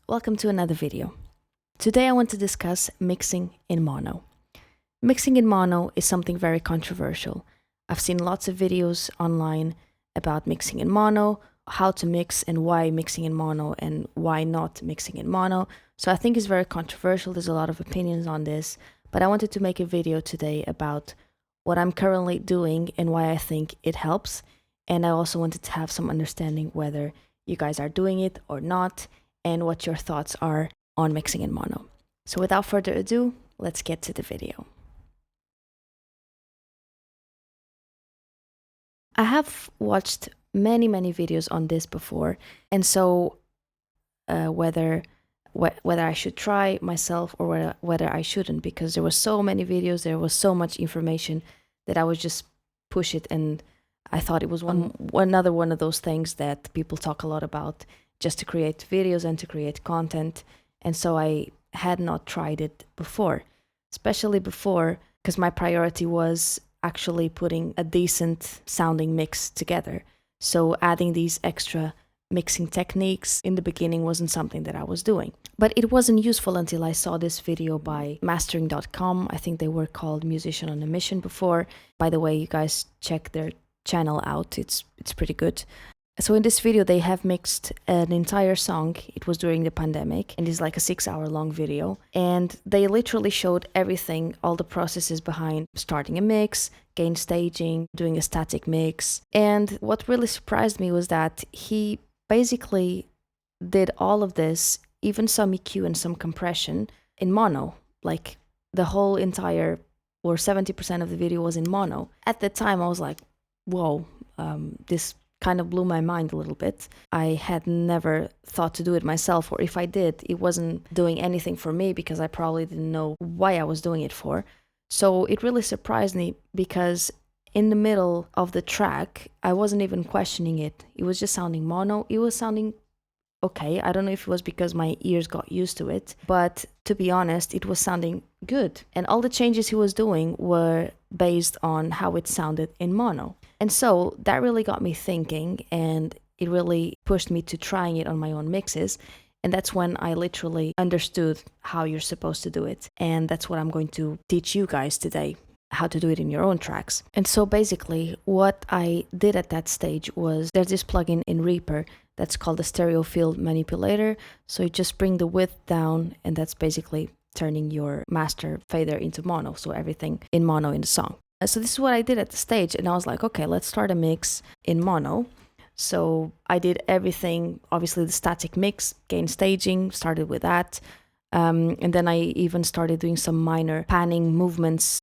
welcome to another video. Today I want to discuss mixing in mono. Mixing in mono is something very controversial. I've seen lots of videos online about mixing in mono, how to mix and why mixing in mono and why not mixing in mono. So I think it's very controversial. There's a lot of opinions on this, but I wanted to make a video today about what I'm currently doing and why I think it helps. And I also wanted to have some understanding whether you guys are doing it or not, and what your thoughts are on mixing in mono. So without further ado, let's get to the video. I have watched many videos on this before, and so whether I should try myself or whether I shouldn't, because there were so many videos, there was so much information that I would just push it, and I thought it was another one of those things that people talk a lot about just to create videos and to create content. And so I had not tried it before, especially before, because my priority was actually putting a decent sounding mix together. So adding these extra mixing techniques in the beginning wasn't something that I was doing. But it wasn't useful until I saw this video by mastering.com. I think they were called Musician on a Mission before. By the way, you guys check their channel out. It's pretty good. So in this video, they have mixed an entire song. It was during the pandemic, and it's like a 6-hour long video. And they literally showed everything, all the processes behind starting a mix, gain staging, doing a static mix. And what really surprised me was that he basically did all of this, even some EQ and some compression, in mono. Like the whole entire, or 70% of the video was in mono. At the time, I was like, whoa, this kind of blew my mind a little bit. I had never thought to do it myself, or if I did, it wasn't doing anything for me because I probably didn't know why I was doing it for. So it really surprised me because in the middle of the track, I wasn't even questioning it. It was just sounding mono. It was sounding okay. I don't know if it was because my ears got used to it, but to be honest, it was sounding good. And all the changes he was doing were based on how it sounded in mono. And so that really got me thinking, and it really pushed me to trying it on my own mixes. And that's when I literally understood how you're supposed to do it. And that's what I'm going to teach you guys today, how to do it in your own tracks. And so basically what I did at that stage was, there's this plugin in Reaper that's called the Stereo Field Manipulator. So you just bring the width down, and that's basically turning your master fader into mono. So everything in mono in the song. So this is what I did at the stage, and I was like, okay, let's start a mix in mono. So I did everything, obviously the static mix, gain staging, started with that. And then I even started doing some minor panning movements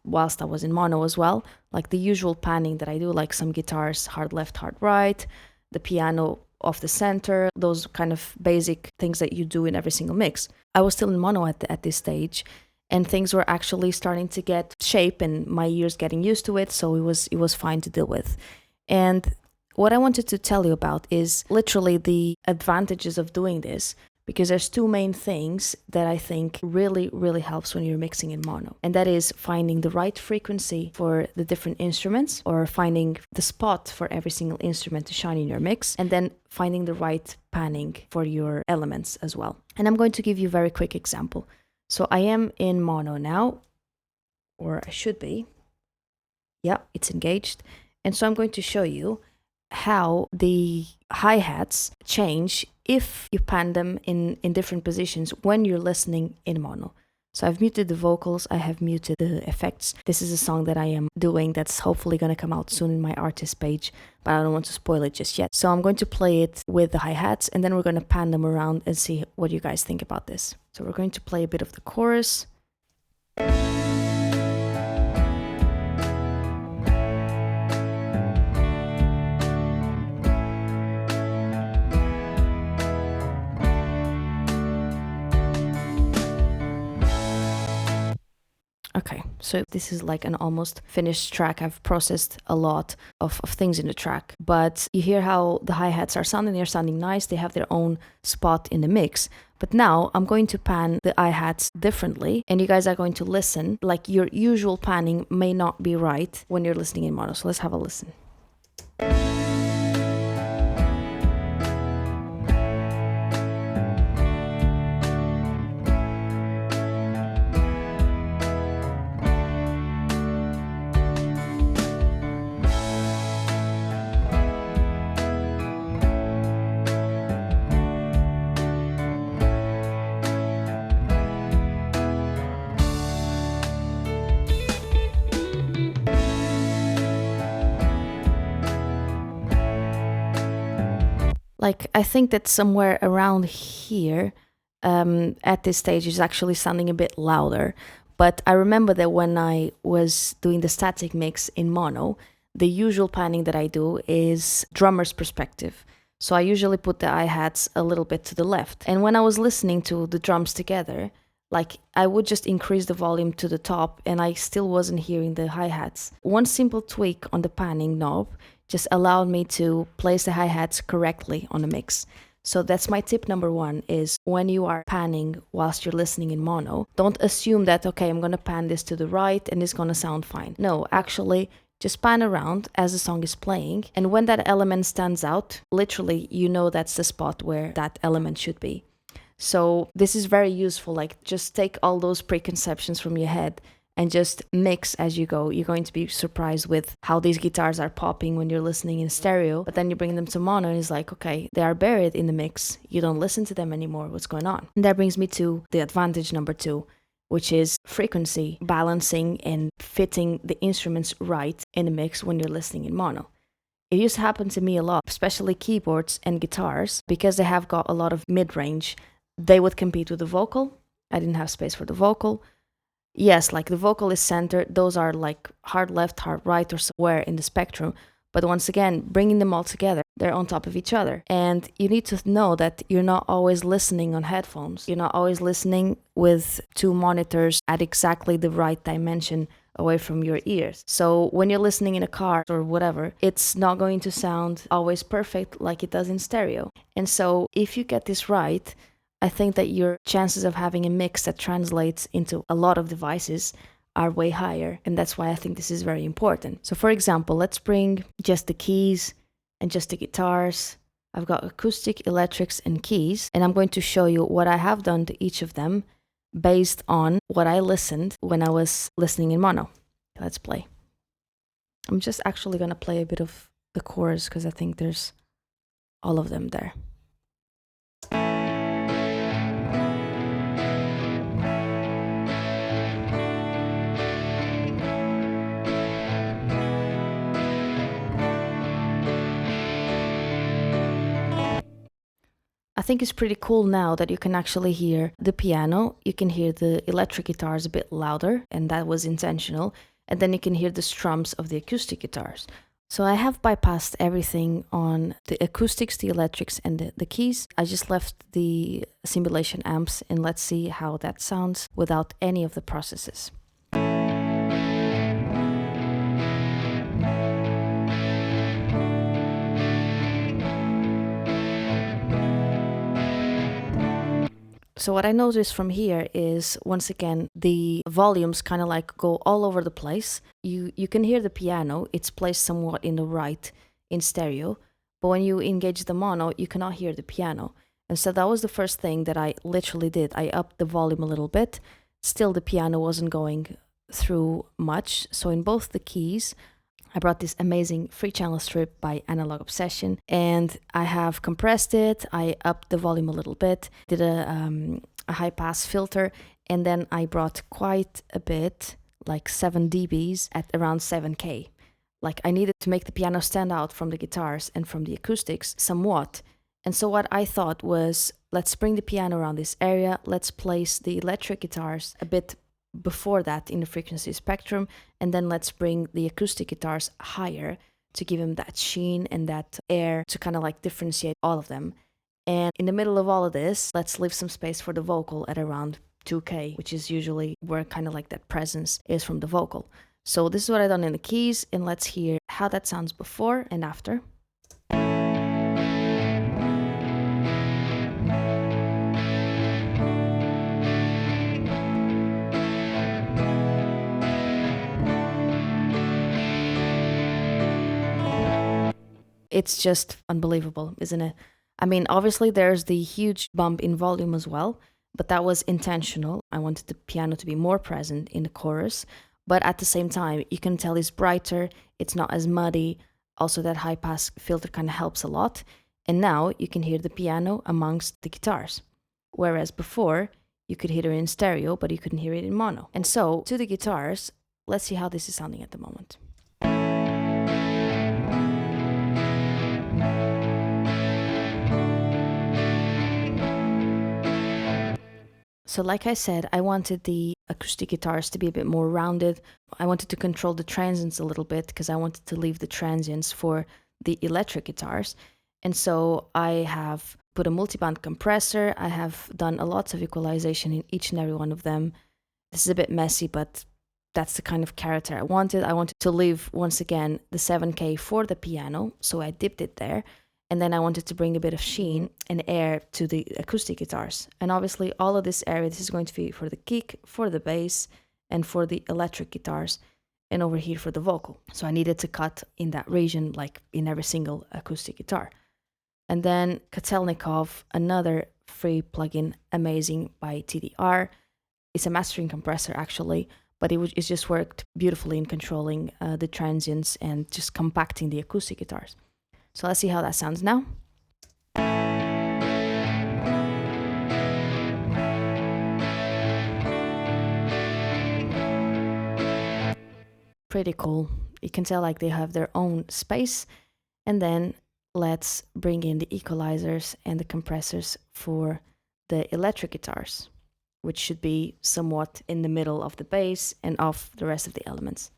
whilst I was in mono as well, like the usual panning that I do, like some guitars, hard left, hard right, the piano off the center, those kind of basic things that you do in every single mix. I was still in mono at this stage, and things were actually starting to get shape and my ears getting used to it, so it was fine to deal with. And what I wanted to tell you about is literally the advantages of doing this, because there's two main things that I think really helps when you're mixing in mono. And that is finding the right frequency for the different instruments, or finding the spot for every single instrument to shine in your mix, and then finding the right panning for your elements as well. And I'm going to give you a very quick example. So I am in mono now, or I should be. Yeah, it's engaged. And so I'm going to show you how the hi-hats change if you pan them in different positions when you're listening in mono. So I've muted the vocals, I have muted the effects. This is a song that I am doing that's hopefully going to come out soon in my artist page, but I don't want to spoil it just yet. So I'm going to play it with the hi-hats, and then we're going to pan them around and see what you guys think about this. So we're going to play a bit of the chorus. Okay, so this is like an almost finished track. I've processed a lot of things in the track, but you hear how the hi-hats are sounding. They're sounding nice. They have their own spot in the mix. But now I'm going to pan the hi-hats differently, and you guys are going to listen. Like your usual panning may not be right when you're listening in mono. So let's have a listen. Like, I think that somewhere around here, at this stage, is actually sounding a bit louder. But I remember that when I was doing the static mix in mono, the usual panning that I do is drummer's perspective. So I usually put the hi-hats a little bit to the left. And when I was listening to the drums together, like I would just increase the volume to the top and I still wasn't hearing the hi-hats. One simple tweak on the panning knob just allowed me to place the hi-hats correctly on the mix. So that's my tip number one, is when you are panning whilst you're listening in mono, don't assume that, okay, I'm going to pan this to the right and it's going to sound fine. No, actually, just pan around as the song is playing. And when that element stands out, literally, you know that's the spot where that element should be. So this is very useful. Like, just take all those preconceptions from your head and just mix as you go. You're going to be surprised with how these guitars are popping when you're listening in stereo, but then you bring them to mono and it's like, okay, they are buried in the mix. You don't listen to them anymore. What's going on? And that brings me to the advantage number two, which is frequency balancing and fitting the instruments right in the mix when you're listening in mono. It used to happen to me a lot, especially keyboards and guitars, because they have got a lot of mid-range. They would compete with the vocal. I didn't have space for the vocal. Yes, like the vocal is centered. Those are like hard left, hard right, or somewhere in the spectrum. But once again, bringing them all together, they're on top of each other. And you need to know that you're not always listening on headphones. You're not always listening with two monitors at exactly the right dimension away from your ears. So when you're listening in a car or whatever, it's not going to sound always perfect like it does in stereo. And so if you get this right, I think that your chances of having a mix that translates into a lot of devices are way higher. And that's why I think this is very important. So for example, let's bring just the keys and just the guitars. I've got acoustic, electrics, and keys. And I'm going to show you what I have done to each of them based on what I listened when I was listening in mono. Let's play. I'm just actually going to play a bit of the chorus because I think there's all of them there. I think it's pretty cool now that you can actually hear the piano, you can hear the electric guitars a bit louder, and that was intentional, and then you can hear the strums of the acoustic guitars. So I have bypassed everything on the acoustics, the electrics, and the keys. I just left the simulation amps, and let's see how that sounds without any of the processes. So what I noticed from here is, once again, the volumes kind of like go all over the place. You can hear the piano, it's placed somewhat in the right in stereo, but when you engage the mono, you cannot hear the piano. And so that was the first thing that I literally did. I upped the volume a little bit. Still, the piano wasn't going through much. So in both the keys, I brought this amazing free channel strip by Analog Obsession, and I have compressed it. I upped the volume a little bit, did a high pass filter, and then I brought quite a bit, like 7 dBs at around 7K. Like, I needed to make the piano stand out from the guitars and from the acoustics somewhat. And so what I thought was, let's bring the piano around this area, let's place the electric guitars a bit before that in the frequency spectrum, and then let's bring the acoustic guitars higher to give them that sheen and that air to kind of like differentiate all of them. And in the middle of all of this, let's leave some space for the vocal at around 2K, which is usually where kind of like that presence is from the vocal. So this is what I've done in the keys, and let's hear how that sounds before and after. It's just unbelievable, isn't it? I mean, obviously there's the huge bump in volume as well, but that was intentional. I wanted the piano to be more present in the chorus, but at the same time, you can tell it's brighter, it's not as muddy. Also, that high pass filter kind of helps a lot. And now you can hear the piano amongst the guitars. Whereas before, you could hear it in stereo, but you couldn't hear it in mono. And so, to the guitars, let's see how this is sounding at the moment. So like I said, I wanted the acoustic guitars to be a bit more rounded. I wanted to control the transients a little bit because I wanted to leave the transients for the electric guitars. And so I have put a multiband compressor. I have done a lot of equalization in each and every one of them. This is a bit messy, but that's the kind of character I wanted. I wanted to leave, once again, the 7K for the piano, so I dipped it there. And then I wanted to bring a bit of sheen and air to the acoustic guitars. And obviously all of this area, this is going to be for the kick, for the bass, and for the electric guitars, and over here for the vocal. So I needed to cut in that region, like in every single acoustic guitar. And then Kotelnikov, another free plugin, amazing, by TDR. It's a mastering compressor actually, but it just worked beautifully in controlling the transients and just compacting the acoustic guitars. So let's see how that sounds now. Pretty cool. You can tell like they have their own space. And then let's bring in the equalizers and the compressors for the electric guitars, which should be somewhat in the middle of the bass and of the rest of the elements.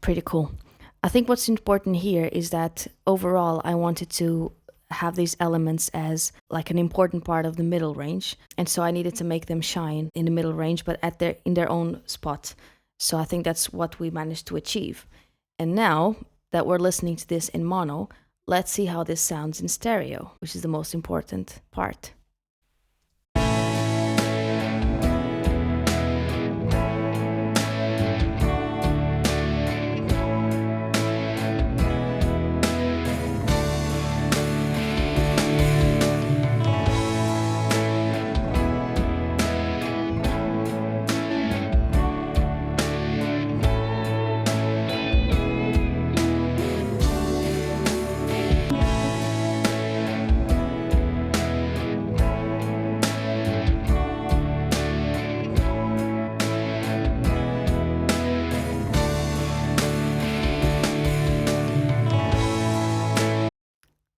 Pretty cool. I think what's important here is that overall I wanted to have these elements as like an important part of the middle range, and so I needed to make them shine in the middle range, but in their own spot. So I think that's what we managed to achieve. And now that we're listening to this in mono, let's see how this sounds in stereo, which is the most important part.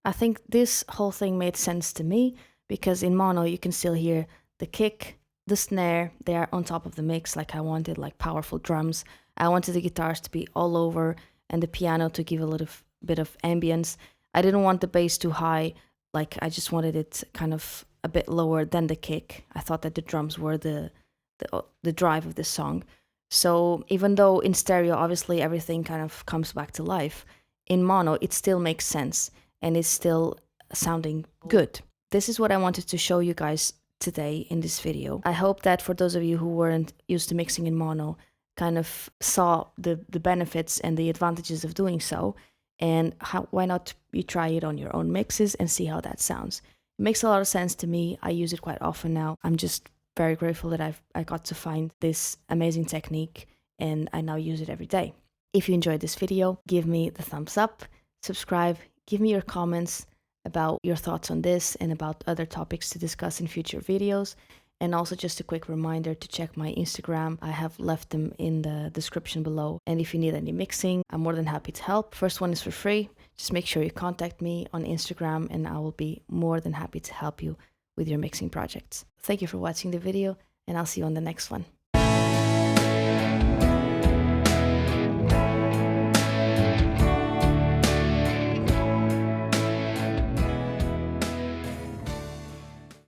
I think this whole thing made sense to me because in mono you can still hear the kick, the snare, they are on top of the mix like I wanted, like powerful drums. I wanted the guitars to be all over and the piano to give a little bit of ambience. I didn't want the bass too high, like I just wanted it kind of a bit lower than the kick. I thought that the drums were the drive of the song. So even though in stereo obviously everything kind of comes back to life, in mono it still makes sense and it's still sounding good. This is what I wanted to show you guys today in this video. I hope that for those of you who weren't used to mixing in mono, kind of saw the benefits and the advantages of doing so, and why not you try it on your own mixes and see how that sounds. It makes a lot of sense to me. I use it quite often now. I'm just very grateful that I got to find this amazing technique and I now use it every day. If you enjoyed this video, give me the thumbs up, subscribe, give me your comments about your thoughts on this and about other topics to discuss in future videos. And also just a quick reminder to check my Instagram. I have left them in the description below. And if you need any mixing, I'm more than happy to help. First one is for free. Just make sure you contact me on Instagram and I will be more than happy to help you with your mixing projects. Thank you for watching the video and I'll see you on the next one.